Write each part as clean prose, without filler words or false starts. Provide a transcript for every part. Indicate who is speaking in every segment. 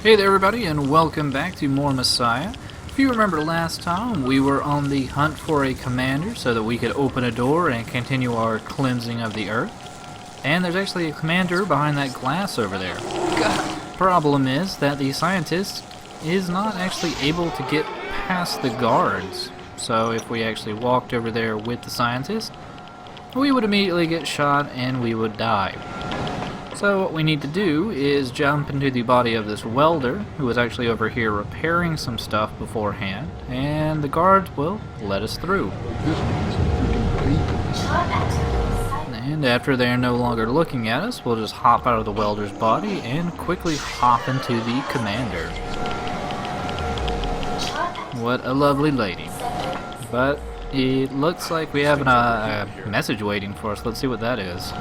Speaker 1: Hey there everybody, and welcome back to more Messiah. If you remember last time, we were on the hunt for a commander so that we could open a door and continue our cleansing of the earth. And there's actually a commander behind that glass over there. Problem is that the scientist is not actually able to get past the guards. So if we actually walked over there with the scientist, we would immediately get shot and we would die. So what we need to do is jump into the body of this welder, who was actually over here repairing some stuff beforehand, and the guards will let us through. And after they're no longer looking at us, we'll just hop out of the welder's body and quickly hop into the commander. What a lovely lady. But it looks like we have a message waiting for us. Let's see what that is.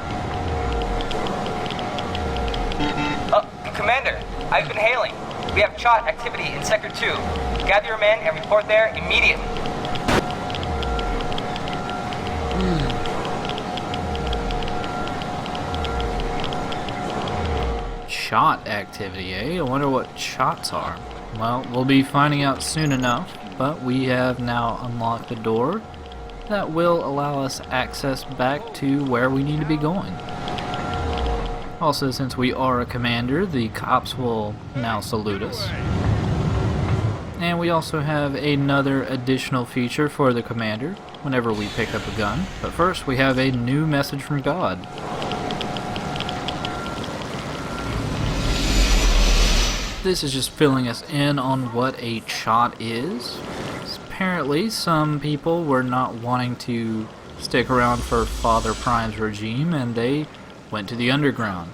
Speaker 2: Commander, I've been hailing. We have Chot activity in Sector 2. Gather your men and report there immediately.
Speaker 1: Chot activity, eh? I wonder what Chots are. Well, we'll be finding out soon enough, but we have now unlocked a door that will allow us access back to where we need to be going. Also, since we are a commander, the cops will now salute us. And we also have another additional feature for the commander whenever we pick up a gun. But first, we have a new message from God. This is just filling us in on what a Chot is. Apparently, some people were not wanting to stick around for Father Prime's regime, and they went to the underground.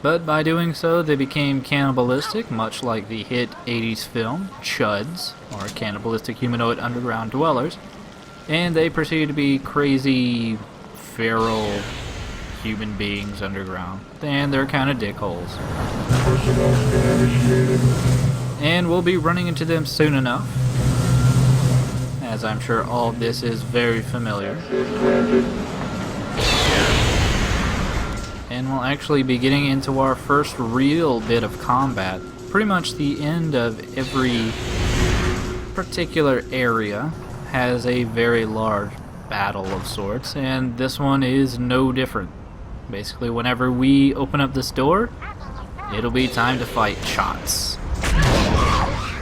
Speaker 1: But by doing so, they became cannibalistic, much like the hit 80s film Chots, or Cannibalistic Humanoid Underground Dwellers, and they proceeded to be crazy, feral human beings underground, and they're kind of dickholes. And we'll be running into them soon enough, as I'm sure all of this is very familiar. And we'll actually be getting into our first real bit of combat. Pretty much the end of every particular area has a very large battle of sorts, and this one is no different. Basically, whenever we open up this door, it'll be time to fight Chots.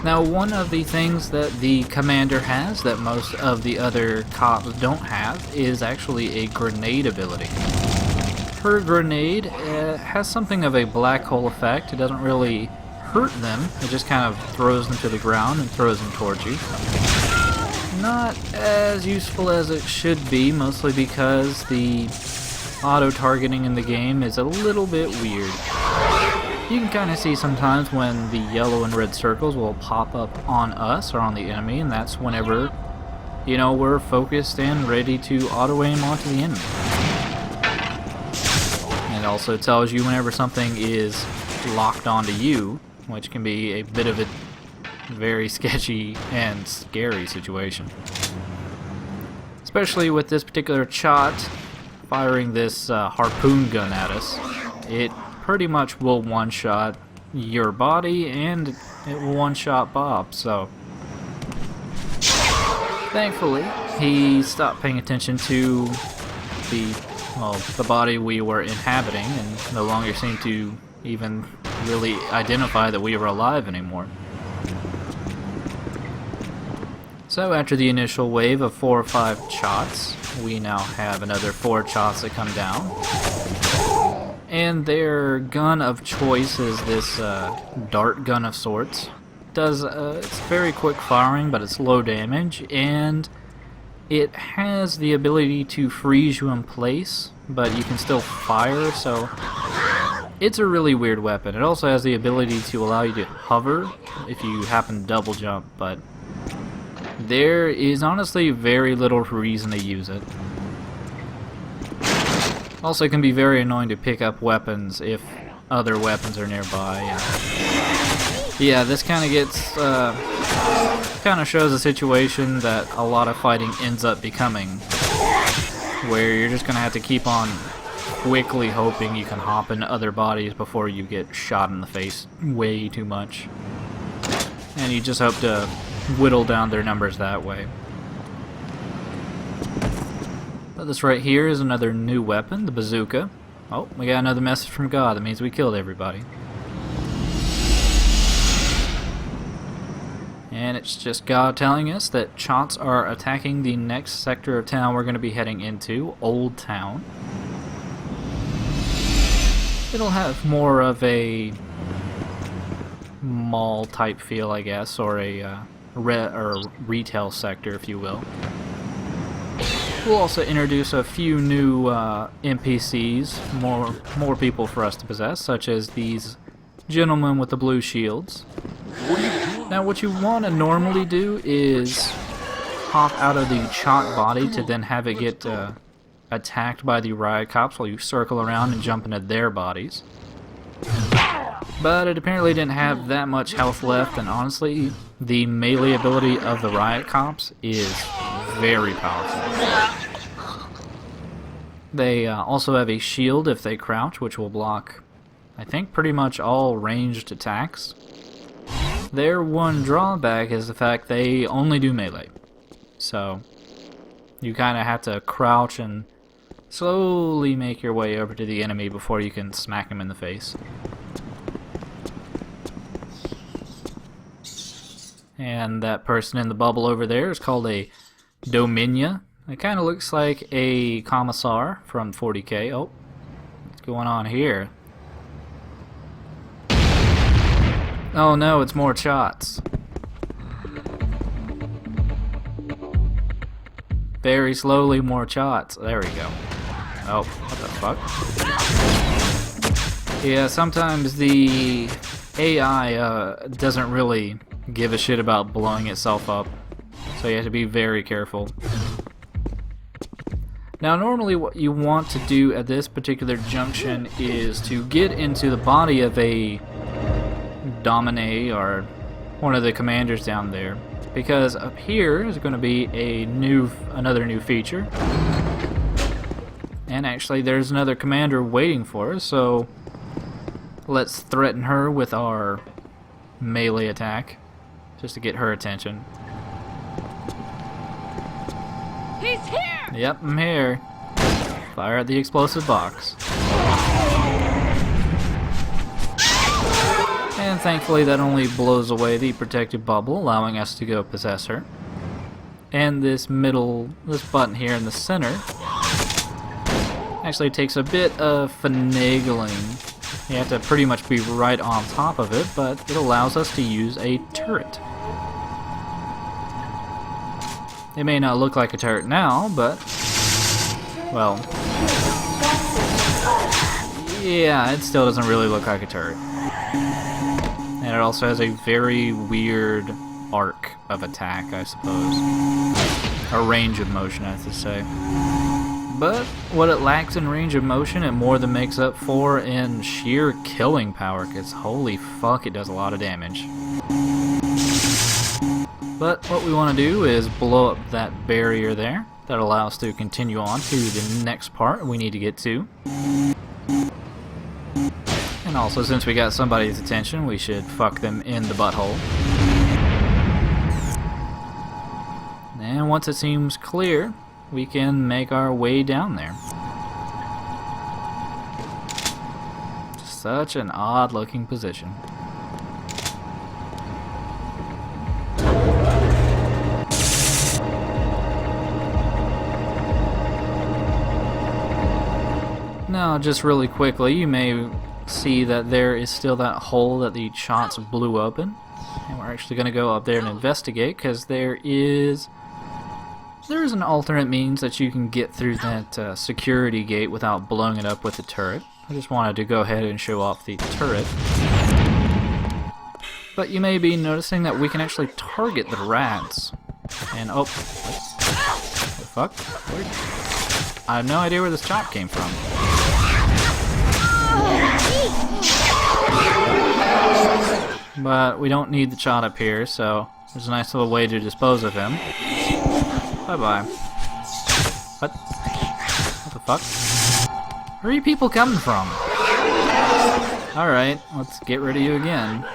Speaker 1: Now, one of the things that the commander has that most of the other cops don't have is actually a grenade ability. Her grenade has something of a black hole effect. It doesn't really hurt them, it just kind of throws them to the ground and throws them towards you. Not as useful as it should be, mostly because the auto-targeting in the game is a little bit weird. You can kind of see sometimes when the yellow and red circles will pop up on us or on the enemy, and that's whenever, we're focused and ready to auto-aim onto the enemy. It also tells you whenever something is locked onto you, which can be a bit of a very sketchy and scary situation. Especially with this particular Chot firing this harpoon gun at us. It pretty much will one-shot your body, and it will one-shot Bob, so thankfully he stopped paying attention to the body we were inhabiting, and no longer seemed to even really identify that we were alive anymore. So after the initial wave of 4 or 5 Chots, we now have another 4 Chots that come down. And their gun of choice is this dart gun of sorts. It's very quick firing, but it's low damage, and it has the ability to freeze you in place, but you can still fire, so it's a really weird weapon. It also has the ability to allow you to hover if you happen to double jump, but there is honestly very little reason to use it. Also, it can be very annoying to pick up weapons if other weapons are nearby. Yeah, this kind of shows a situation that a lot of fighting ends up becoming, where you're just going to have to keep on quickly hoping you can hop into other bodies before you get shot in the face way too much. And you just hope to whittle down their numbers that way. But this right here is another new weapon, the bazooka. Oh, we got another message from God. That means we killed everybody. And it's just God telling us that Chots are attacking the next sector of town we're going to be heading into, Old Town. It'll have more of a mall type feel, I guess, or a retail sector, if you will. We'll also introduce a few new NPCs, more people for us to possess, such as these gentlemen with the blue shields. Now, what you want to normally do is hop out of the Chot body to then have it get attacked by the riot cops while you circle around and jump into their bodies. But it apparently didn't have that much health left, and honestly, the melee ability of the riot cops is very powerful. They also have a shield if they crouch, which will block, I think, pretty much all ranged attacks. Their one drawback is the fact they only do melee. So, you kind of have to crouch and slowly make your way over to the enemy before you can smack him in the face. And that person in the bubble over there is called a Dominia. It kind of looks like a commissar from 40k. Oh, what's going on here? Oh no, it's more Chots. Very slowly, more Chots. There we go. Oh, what the fuck? Yeah, sometimes the AI doesn't really give a shit about blowing itself up, so you have to be very careful. Now, normally what you want to do at this particular junction is to get into the body of a Domine or one of the commanders down there, because up here is going to be another new feature, and actually there's another commander waiting for us, so let's threaten her with our melee attack just to get her attention.
Speaker 3: He's here!
Speaker 1: Yep, I'm here. Fire at the explosive box. And thankfully that only blows away the protective bubble, allowing us to go possess her. And this button here in the center actually takes a bit of finagling. You have to pretty much be right on top of it, but it allows us to use a turret. It may not look like a turret now, but, well, yeah, it still doesn't really look like a turret. And it also has a very weird arc of attack, I suppose. Or range of motion, I should say. But what it lacks in range of motion, it more than makes up for in sheer killing power, because holy fuck, it does a lot of damage. But what we want to do is blow up that barrier there. That allows us to continue on to the next part we need to get to. And also, since we got somebody's attention, we should fuck them in the butthole. And once it seems clear, we can make our way down there. Such an odd looking position. Now, just really quickly, you may see that there is still that hole that the Chots blew open. And we're actually going to go up there and investigate, because there is an alternate means that you can get through that security gate without blowing it up with the turret. I just wanted to go ahead and show off the turret. But you may be noticing that we can actually target the rats. And oh, what the fuck? I have no idea where this chop came from. But we don't need the Chot up here, so there's a nice little way to dispose of him. Bye-bye. What? What the fuck? Where are you people coming from? Alright, let's get rid of you again.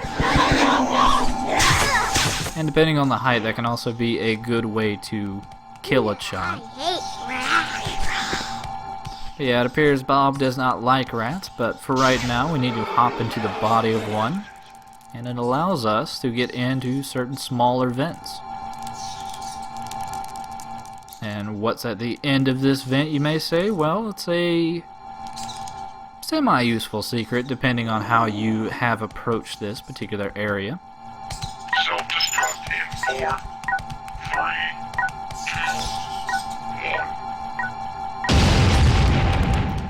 Speaker 1: And depending on the height, that can also be a good way to kill a Chot. Yeah, it appears Bob does not like rats, but for right now we need to hop into the body of one, and it allows us to get into certain smaller vents. And what's at the end of this vent, you may say? Well, it's a semi-useful secret depending on how you have approached this particular area.
Speaker 4: Self-destruct in 4, 3, 2,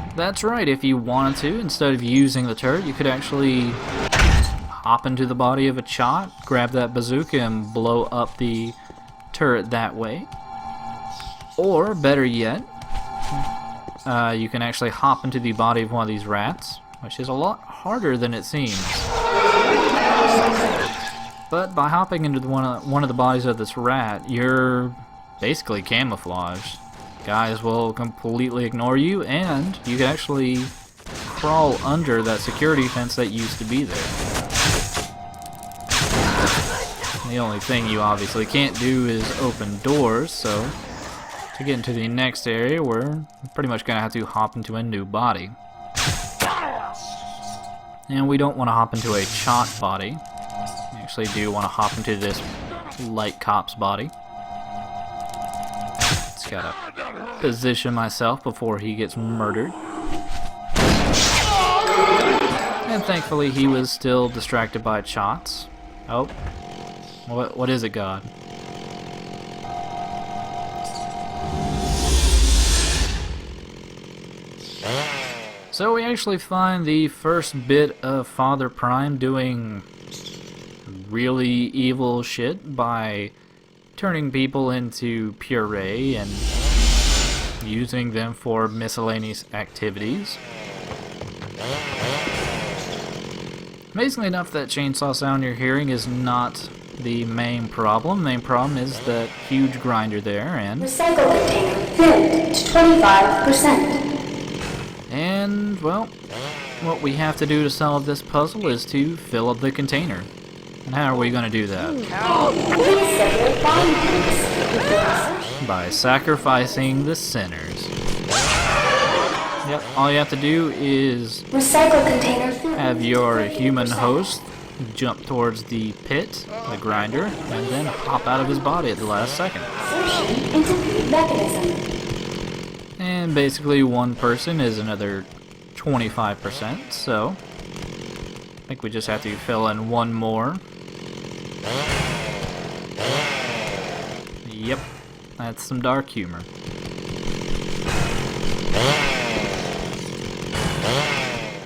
Speaker 4: 1.
Speaker 1: That's right, if you wanted to, instead of using the turret, you could actually hop into the body of a Chot, grab that bazooka and blow up the turret that way. Or, better yet, you can actually hop into the body of one of these rats, which is a lot harder than it seems. But by hopping into one of the bodies of this rat, you're basically camouflaged. Guys will completely ignore you, and you can actually crawl under that security fence that used to be there. The only thing you obviously can't do is open doors, so to get into the next area, we're pretty much going to have to hop into a new body. And we don't want to hop into a Chot body. We actually do want to hop into this light cop's body. Just gotta position myself before he gets murdered. And thankfully he was still distracted by Chots. Oh. What is it, God? So we actually find the first bit of Father Prime doing really evil shit by turning people into puree and using them for miscellaneous activities. Amazingly enough, that chainsaw sound you're hearing is not the main problem. The main problem is that huge grinder there, and
Speaker 5: recycle container filled to 25%.
Speaker 1: And, well, what we have to do to solve this puzzle is to fill up the container. And how are we going to do that?
Speaker 5: Please separate body parts.
Speaker 1: By sacrificing the sinners. Yep, all you have to do is
Speaker 5: Recycle container filled.
Speaker 1: have your human host jump towards the pit, the grinder, and then hop out of his body at the last second.
Speaker 5: Insertion into feed mechanism.
Speaker 1: And basically one person is another 25%, so I think we just have to fill in one more. Yep, that's some dark humor.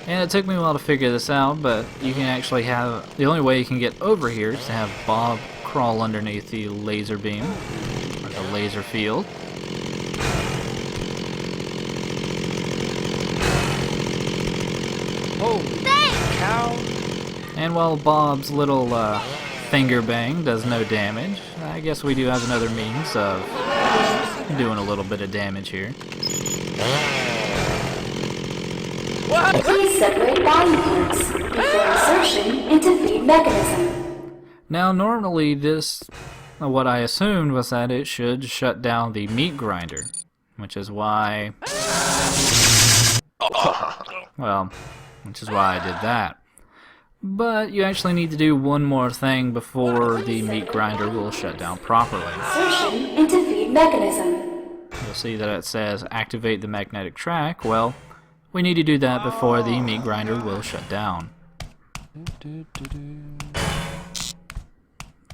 Speaker 1: And it took me a while to figure this out, but you can actually have, the only way you can get over here is to have Bob crawl underneath the laser beam, or the laser field.
Speaker 6: Holy cow.
Speaker 1: And while Bob's little finger bang does no damage, I guess we do have another means of doing a little bit of damage here.
Speaker 6: What?
Speaker 5: Please separate body parts before insertion into feed mechanism.
Speaker 1: Now normally this, what I assumed was that it should shut down the meat grinder, which is why, well, which is why I did that. But you actually need to do one more thing before the meat grinder will shut down properly.
Speaker 5: Insertion into feed mechanism.
Speaker 1: You'll see that it says activate the magnetic track. Well, we need to do that before the meat grinder will shut down.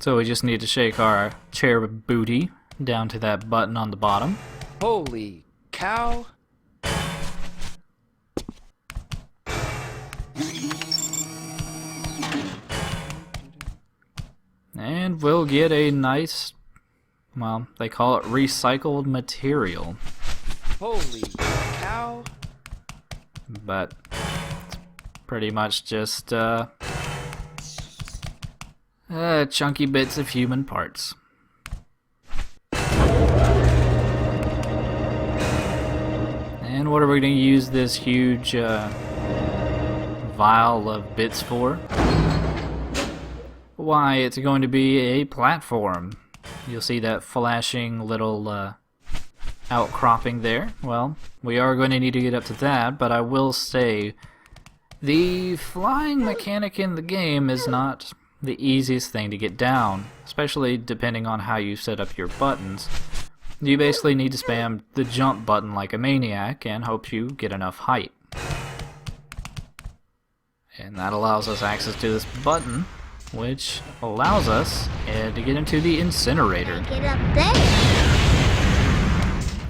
Speaker 1: So we just need to shake our chair booty down to that button on the bottom.
Speaker 6: Holy cow.
Speaker 1: And we'll get a nice, well, they call it recycled material.
Speaker 6: Holy cow.
Speaker 1: But it's pretty much just chunky bits of human parts. And And what are we going to use this huge vial of bits for? Why, it's going to be a platform. You'll see that flashing little outcropping there. Well, we are going to need to get up to that, but I will say the flying mechanic in the game is not the easiest thing to get down, especially depending on how you set up your buttons. You basically need to spam the jump button like a maniac and hope you get enough height. And that allows us access to this button, which allows us to get into the incinerator.
Speaker 3: Get up there.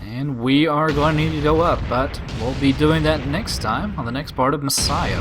Speaker 1: And we are going to need to go up, but we'll be doing that next time on the next part of Messiah.